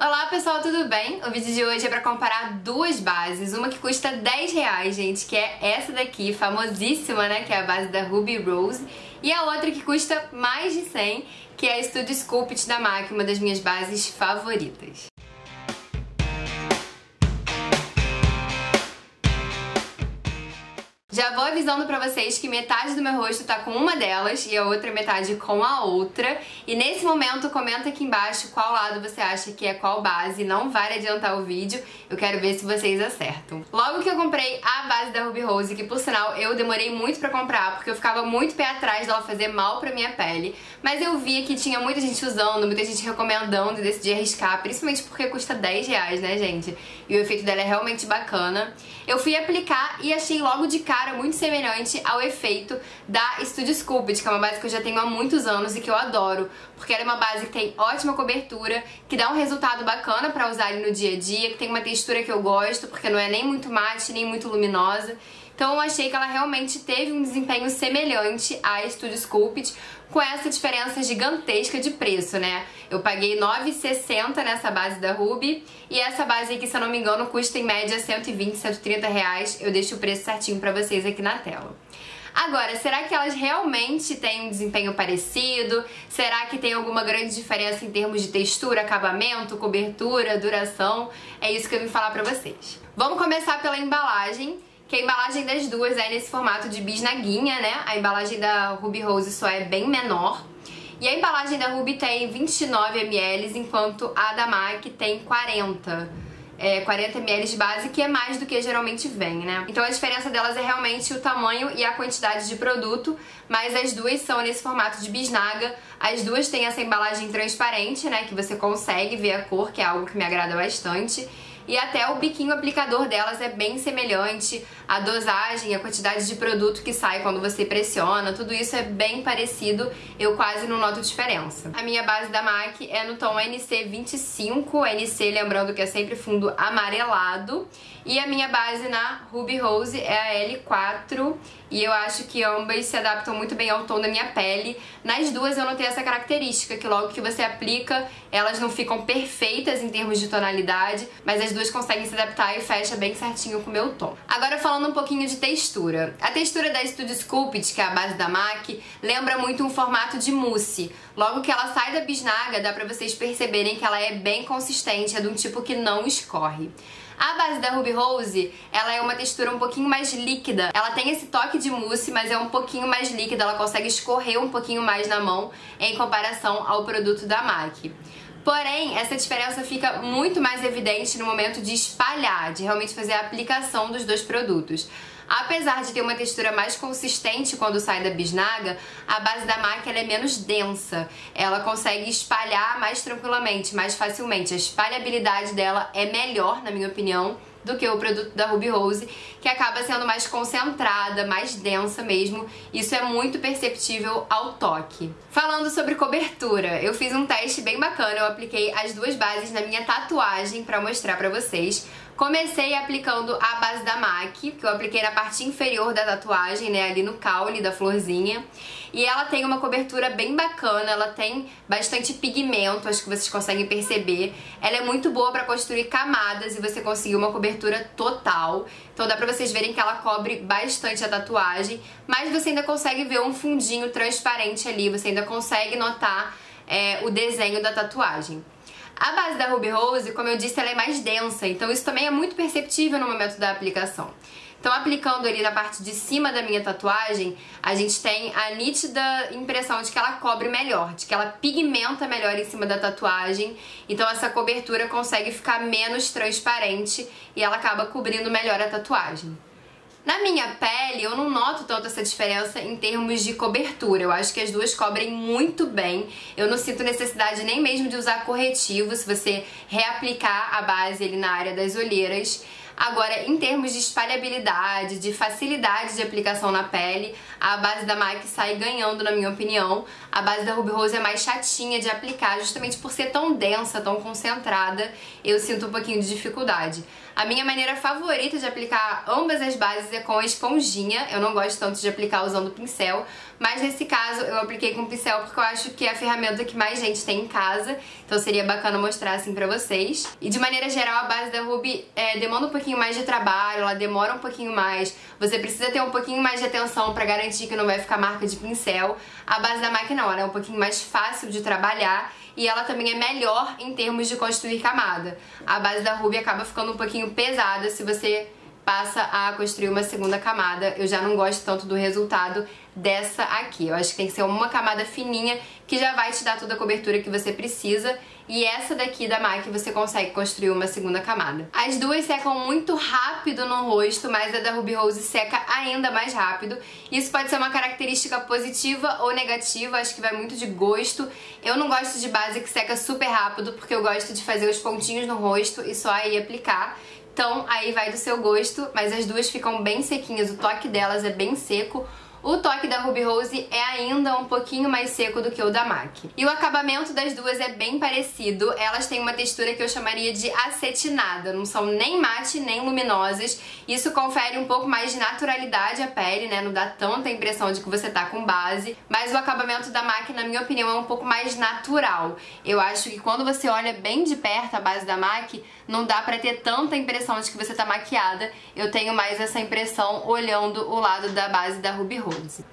Olá pessoal, tudo bem? O vídeo de hoje é para comparar duas bases, uma que custa R$10, gente, que é essa daqui, famosíssima, né, que é a base da Ruby Rose, e a outra que custa mais de 100, que é a Studio Sculpt da MAC, uma das minhas bases favoritas. Já vou avisando pra vocês que metade do meu rosto tá com uma delas e a outra metade com a outra. E nesse momento, comenta aqui embaixo qual lado você acha que é qual base. Não vale adiantar o vídeo, eu quero ver se vocês acertam. Logo que eu comprei a base da Ruby Rose, que por sinal eu demorei muito pra comprar, porque eu ficava muito pé atrás dela fazer mal pra minha pele. Mas eu vi que tinha muita gente usando, muita gente recomendando e decidi arriscar, principalmente porque custa R$10, né, gente? E o efeito dela é realmente bacana. Eu fui aplicar e achei logo de cara muito semelhante ao efeito da Studio Sculpt, que é uma base que eu já tenho há muitos anos e que eu adoro, porque ela é uma base que tem ótima cobertura, que dá um resultado bacana pra usar ali no dia a dia, que tem uma textura que eu gosto, porque não é nem muito mate, nem muito luminosa. Então eu achei que ela realmente teve um desempenho semelhante à Studio Sculpt, com essa diferença gigantesca de preço, né? Eu paguei R$9,60 nessa base da Ruby, e essa base aqui, se eu não me engano, custa em média R$120, R$130. Eu deixo o preço certinho pra vocês aqui na tela. Agora, será que elas realmente têm um desempenho parecido? Será que tem alguma grande diferença em termos de textura, acabamento, cobertura, duração? É isso que eu vim falar pra vocês. Vamos começar pela embalagem, que a embalagem das duas é nesse formato de bisnaguinha, né? A embalagem da Ruby Rose só é bem menor. E a embalagem da Ruby tem 29 ml, enquanto a da MAC tem 40 ml de base, que é mais do que geralmente vem, né? Então a diferença delas é realmente o tamanho e a quantidade de produto, mas as duas são nesse formato de bisnaga. As duas têm essa embalagem transparente, né? Que você consegue ver a cor, que é algo que me agrada bastante. E até o biquinho aplicador delas é bem semelhante, a dosagem, a quantidade de produto que sai quando você pressiona, tudo isso é bem parecido, eu quase não noto diferença. A minha base da MAC é no tom NC25, NC lembrando que é sempre fundo amarelado, e a minha base na Ruby Rose é a L4, e eu acho que ambas se adaptam muito bem ao tom da minha pele. Nas duas eu notei essa característica, que logo que você aplica, elas não ficam perfeitas em termos de tonalidade, mas as duas conseguem se adaptar e fecha bem certinho com o meu tom. Agora falando um pouquinho de textura. A textura da Studio Sculpt, que é a base da MAC, lembra muito um formato de mousse. Logo que ela sai da bisnaga, dá pra vocês perceberem que ela é bem consistente, é de um tipo que não escorre. A base da Ruby Rose, ela é uma textura um pouquinho mais líquida. Ela tem esse toque de mousse, mas é um pouquinho mais líquida. Ela consegue escorrer um pouquinho mais na mão em comparação ao produto da MAC. Porém, essa diferença fica muito mais evidente no momento de espalhar, de realmente fazer a aplicação dos dois produtos. Apesar de ter uma textura mais consistente quando sai da bisnaga, a base da MAC ela é menos densa. Ela consegue espalhar mais tranquilamente, mais facilmente. A espalhabilidade dela é melhor, na minha opinião, do que o produto da Ruby Rose, que acaba sendo mais concentrada, mais densa mesmo. Isso é muito perceptível ao toque. Falando sobre cobertura, eu fiz um teste bem bacana. Eu apliquei as duas bases na minha tatuagem pra mostrar pra vocês. Comecei aplicando a base da MAC, que eu apliquei na parte inferior da tatuagem, né, ali no caule da florzinha. E ela tem uma cobertura bem bacana, ela tem bastante pigmento, acho que vocês conseguem perceber. Ela é muito boa pra construir camadas e você conseguir uma cobertura total. Então dá pra vocês verem que ela cobre bastante a tatuagem, mas você ainda consegue ver um fundinho transparente ali, você ainda consegue notar o desenho da tatuagem. A base da Ruby Rose, como eu disse, ela é mais densa, então isso também é muito perceptível no momento da aplicação. Então, aplicando ali na parte de cima da minha tatuagem, a gente tem a nítida impressão de que ela cobre melhor, de que ela pigmenta melhor em cima da tatuagem. Então, essa cobertura consegue ficar menos transparente e ela acaba cobrindo melhor a tatuagem. Na minha pele, eu não noto tanto essa diferença em termos de cobertura. Eu acho que as duas cobrem muito bem. Eu não sinto necessidade nem mesmo de usar corretivo se você reaplicar a base ali na área das olheiras. Agora, em termos de espalhabilidade, de facilidade de aplicação na pele, a base da MAC sai ganhando, na minha opinião. A base da Ruby Rose é mais chatinha de aplicar, justamente por ser tão densa, tão concentrada, eu sinto um pouquinho de dificuldade. A minha maneira favorita de aplicar ambas as bases é com a esponjinha. Eu não gosto tanto de aplicar usando pincel, mas nesse caso eu apliquei com pincel porque eu acho que é a ferramenta que mais gente tem em casa, então seria bacana mostrar assim pra vocês. E de maneira geral, a base da Ruby demanda um pouquinho mais de trabalho, ela demora um pouquinho mais, você precisa ter um pouquinho mais de atenção pra garantir que não vai ficar marca de pincel. A base da MAC não, ela é um pouquinho mais fácil de trabalhar e ela também é melhor em termos de construir camada. A base da Ruby acaba ficando um pouquinho pesada se você passa a construir uma segunda camada. Eu já não gosto tanto do resultado dessa aqui. Eu acho que tem que ser uma camada fininha que já vai te dar toda a cobertura que você precisa. E essa daqui da MAC você consegue construir uma segunda camada. As duas secam muito rápido no rosto, mas a da Ruby Rose seca ainda mais rápido. Isso pode ser uma característica positiva ou negativa, acho que vai muito de gosto. Eu não gosto de base que seca super rápido, porque eu gosto de fazer os pontinhos no rosto e só aí aplicar. Então aí vai do seu gosto, mas as duas ficam bem sequinhas, o toque delas é bem seco. O toque da Ruby Rose é ainda um pouquinho mais seco do que o da MAC. E o acabamento das duas é bem parecido, elas têm uma textura que eu chamaria de acetinada, não são nem mate nem luminosas. Isso confere um pouco mais de naturalidade à pele, né, não dá tanta impressão de que você tá com base. Mas o acabamento da MAC, na minha opinião, é um pouco mais natural. Eu acho que quando você olha bem de perto a base da MAC, não dá pra ter tanta impressão de que você tá maquiada. Eu tenho mais essa impressão olhando o lado da base da Ruby Rose.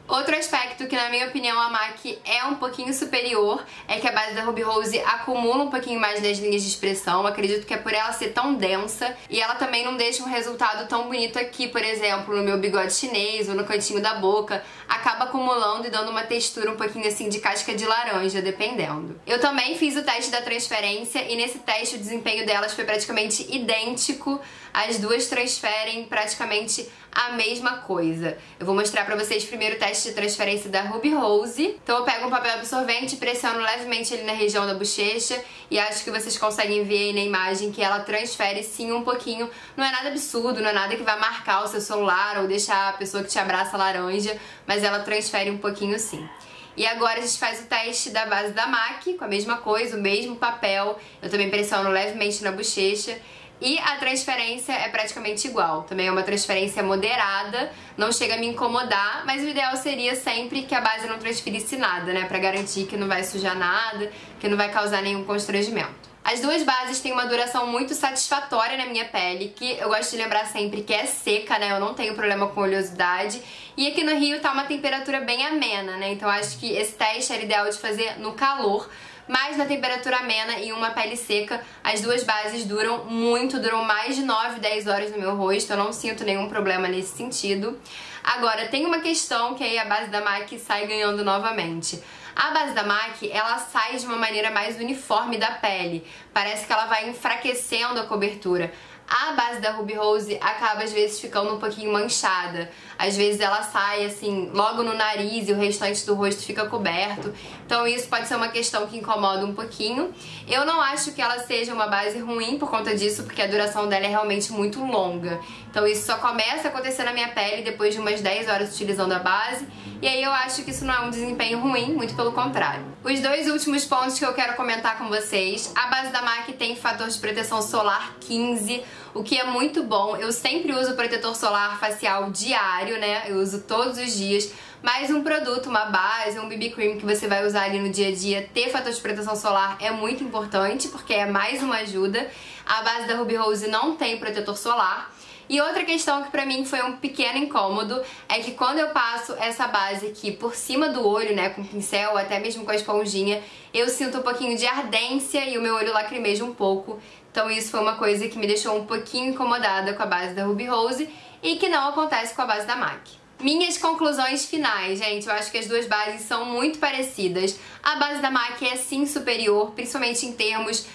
Outro aspecto que, na minha opinião, a MAC é um pouquinho superior é que a base da Ruby Rose acumula um pouquinho mais nas linhas de expressão. Acredito que é por ela ser tão densa e ela também não deixa um resultado tão bonito aqui, por exemplo, no meu bigode chinês ou no cantinho da boca. Acaba acumulando e dando uma textura um pouquinho assim de casca de laranja, dependendo. Eu também fiz o teste da transferência e nesse teste o desempenho delas foi praticamente idêntico. As duas transferem praticamente a mesma coisa. Eu vou mostrar pra vocês primeiro o teste de transferência da Ruby Rose. Então eu pego um papel absorvente, pressiono levemente ali na região da bochecha e acho que vocês conseguem ver aí na imagem que ela transfere sim um pouquinho. Não é nada absurdo, não é nada que vai marcar o seu celular ou deixar a pessoa que te abraça laranja, mas ela transfere um pouquinho sim. E agora a gente faz o teste da base da MAC, com a mesma coisa, o mesmo papel. Eu também pressiono levemente na bochecha. E a transferência é praticamente igual, também é uma transferência moderada, não chega a me incomodar, mas o ideal seria sempre que a base não transferisse nada, né, pra garantir que não vai sujar nada, que não vai causar nenhum constrangimento. As duas bases têm uma duração muito satisfatória na minha pele, que eu gosto de lembrar sempre que é seca, né, eu não tenho problema com oleosidade, e aqui no Rio tá uma temperatura bem amena, né, então acho que esse teste era ideal de fazer no calor, mas na temperatura amena e uma pele seca, as duas bases duram muito, duram mais de 9, 10 horas no meu rosto, eu não sinto nenhum problema nesse sentido. Agora, tem uma questão que aí a base da MAC sai ganhando novamente. A base da MAC, ela sai de uma maneira mais uniforme da pele, parece que ela vai enfraquecendo a cobertura. A base da Ruby Rose acaba às vezes ficando um pouquinho manchada. Às vezes ela sai assim, logo no nariz e o restante do rosto fica coberto. Então isso pode ser uma questão que incomoda um pouquinho. Eu não acho que ela seja uma base ruim por conta disso, porque a duração dela é realmente muito longa. Então isso só começa a acontecer na minha pele depois de umas 10 horas utilizando a base. E aí eu acho que isso não é um desempenho ruim, muito pelo contrário. Os dois últimos pontos que eu quero comentar com vocês. A base da MAC tem fator de proteção solar 15, o que é muito bom. Eu sempre uso protetor solar facial diário, né? Eu uso todos os dias. Mas um produto, uma base, um BB Cream que você vai usar ali no dia a dia, ter fator de proteção solar é muito importante, porque é mais uma ajuda. A base da Ruby Rose não tem protetor solar. E outra questão que pra mim foi um pequeno incômodo é que quando eu passo essa base aqui por cima do olho, né, com o pincel ou até mesmo com a esponjinha, eu sinto um pouquinho de ardência e o meu olho lacrimeja um pouco. Então isso foi uma coisa que me deixou um pouquinho incomodada com a base da Ruby Rose e que não acontece com a base da MAC. Minhas conclusões finais, gente, eu acho que as duas bases são muito parecidas. A base da MAC é sim superior, principalmente em termos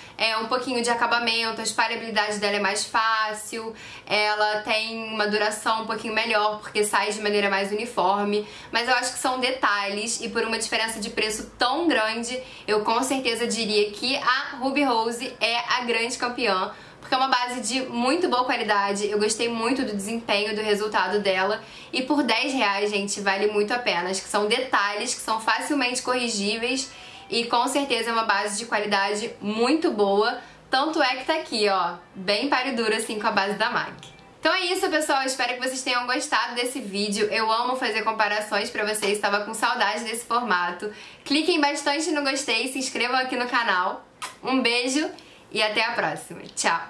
um pouquinho de acabamento, a espalhabilidade dela é mais fácil, ela tem uma duração um pouquinho melhor porque sai de maneira mais uniforme, mas eu acho que são detalhes e por uma diferença de preço tão grande, eu com certeza diria que a Ruby Rose é a grande campeã, porque é uma base de muito boa qualidade, eu gostei muito do desempenho, do resultado dela, e por R$10, gente, vale muito a pena. Acho que são detalhes que são facilmente corrigíveis e com certeza é uma base de qualidade muito boa, tanto é que tá aqui, ó, bem páreo duro assim com a base da MAC. Então é isso, pessoal, eu espero que vocês tenham gostado desse vídeo. Eu amo fazer comparações pra vocês, estava com saudade desse formato. Cliquem bastante no gostei, se inscrevam aqui no canal. Um beijo e até a próxima. Tchau!